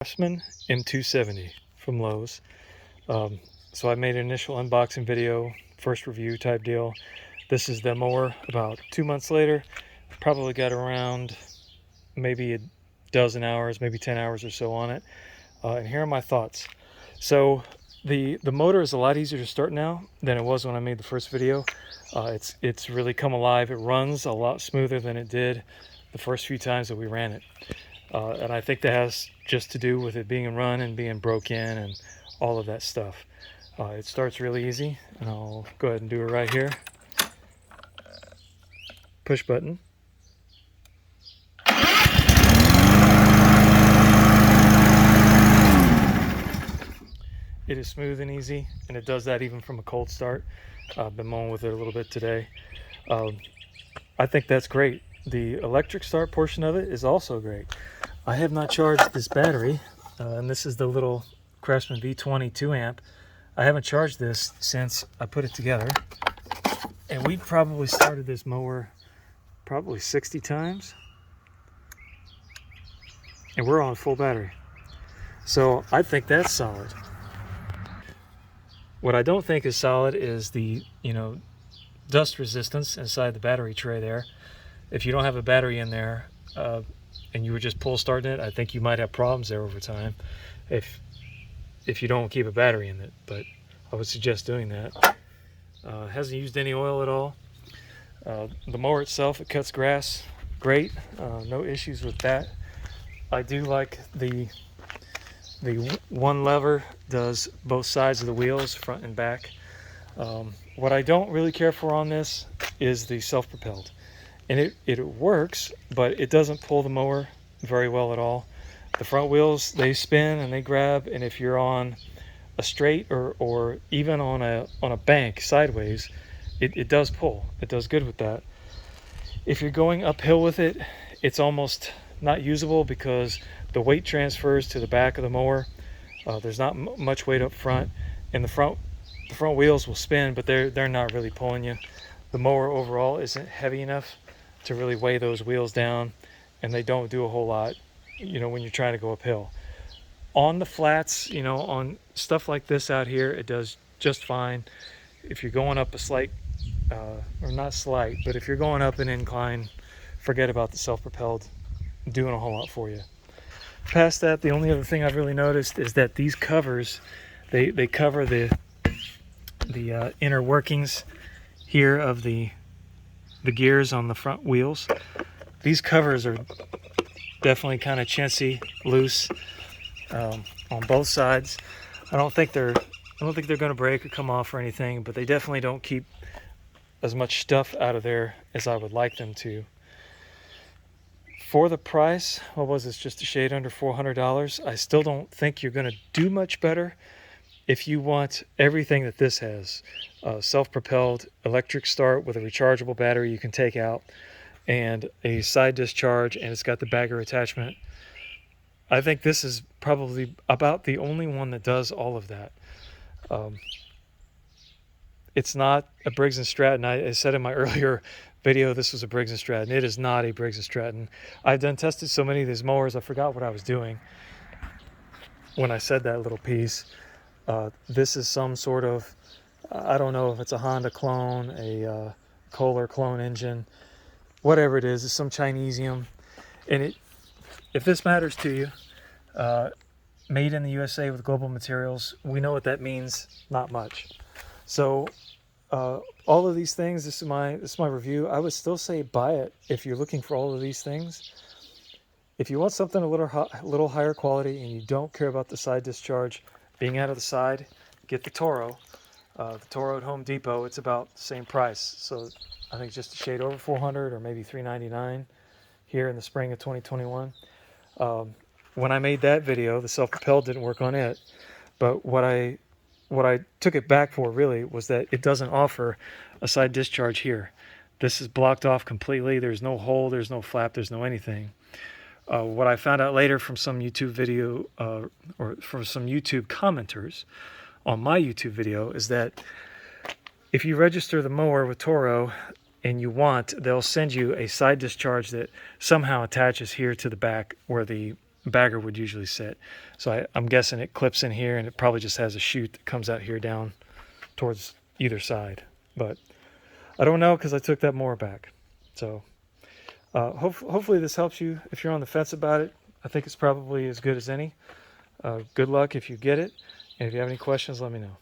Craftsman M270 from Lowe's. So I made an initial unboxing video, first review type deal. This is the mower about 2 months later. Probably got around maybe a dozen hours, maybe 10 hours or so on it. And here are my thoughts. So the motor is a lot easier to start now than it was when I made the first video. It's really come alive. It runs a lot smoother than it did the first few times that we ran it. And I think that has just to do with it being a run and being broke in and all of that stuff. It starts really easy, and I'll go ahead and do it right here. Push button. It is smooth and easy, and it does that even from a cold start. I've been mowing with it a little bit today. I think that's great. The electric start portion of it is also great. I have not charged this battery, and this is the little Craftsman V20 2 amp. I haven't charged this since I put it together, and we probably started this mower probably 60 times, and we're on full battery. So I think that's solid. What I don't think is solid is the dust resistance inside the battery tray there. If you don't have a battery in there and you were just pull starting it, I think you might have problems there over time if you don't keep a battery in it, but I would suggest doing that. Hasn't used any oil at all. The mower itself, it cuts grass great, no issues with that. I do like the one lever does both sides of the wheels, front and back. What I don't really care for on this is the self-propelled. And it works, but it doesn't pull the mower very well at all. The front wheels, they spin and they grab, and if you're on a straight or even on a bank sideways, it does pull. It does good with that. If you're going uphill with it, it's almost not usable because the weight transfers to the back of the mower. There's not much weight up front, and the front wheels will spin, but they're not really pulling you. The mower overall isn't heavy enough to really weigh those wheels down, and they don't do a whole lot when you're trying to go uphill. On the flats, on stuff like this out here, it does just fine. If you're going up a slight or not slight, but if you're going up an incline, forget about the self-propelled doing a whole lot for you. Past that, the only other thing I've really noticed is that these covers, they cover the inner workings here of the gears on the front wheels. These covers are definitely kind of chintzy, loose on both sides. I don't think they're going to break or come off or anything, but they definitely don't keep as much stuff out of there as I would like them to. For the price, what was this, just a shade under $400? I still don't think you're going to do much better if you want everything that this has. Self-propelled electric start with a rechargeable battery you can take out, and a side discharge, and it's got the bagger attachment. I think this is probably about the only one that does all of that. It's not a Briggs and Stratton. I said in my earlier video this was a Briggs and Stratton. It is not a Briggs and Stratton. I've tested so many of these mowers, I forgot what I was doing when I said that little piece. This is some sort of, I don't know if it's a Honda clone, a Kohler clone engine, whatever it is. It's some Chinesium. And if this matters to you, made in the USA with global materials, we know what that means. Not much. So all of these things, this is my review. I would still say buy it if you're looking for all of these things. If you want something a little higher quality and you don't care about the side discharge being out of the side, get the Toro. The Toro at Home Depot, it's about the same price. So I think just a shade over $400 or maybe $399 here in the spring of 2021. When I made that video, the self-propelled didn't work on it, but what I took it back for really was that it doesn't offer a side discharge here. This is blocked off completely. There's no hole, there's no flap, there's no anything. What I found out later from some YouTube video or from some YouTube commenters on my YouTube video is that if you register the mower with Toro and they'll send you a side discharge that somehow attaches here to the back where the bagger would usually sit. So I'm guessing it clips in here, and it probably just has a chute that comes out here down towards either side. But I don't know because I took that mower back. So hopefully this helps you if you're on the fence about it. I think it's probably as good as any. Good luck if you get it. And if you have any questions, let me know.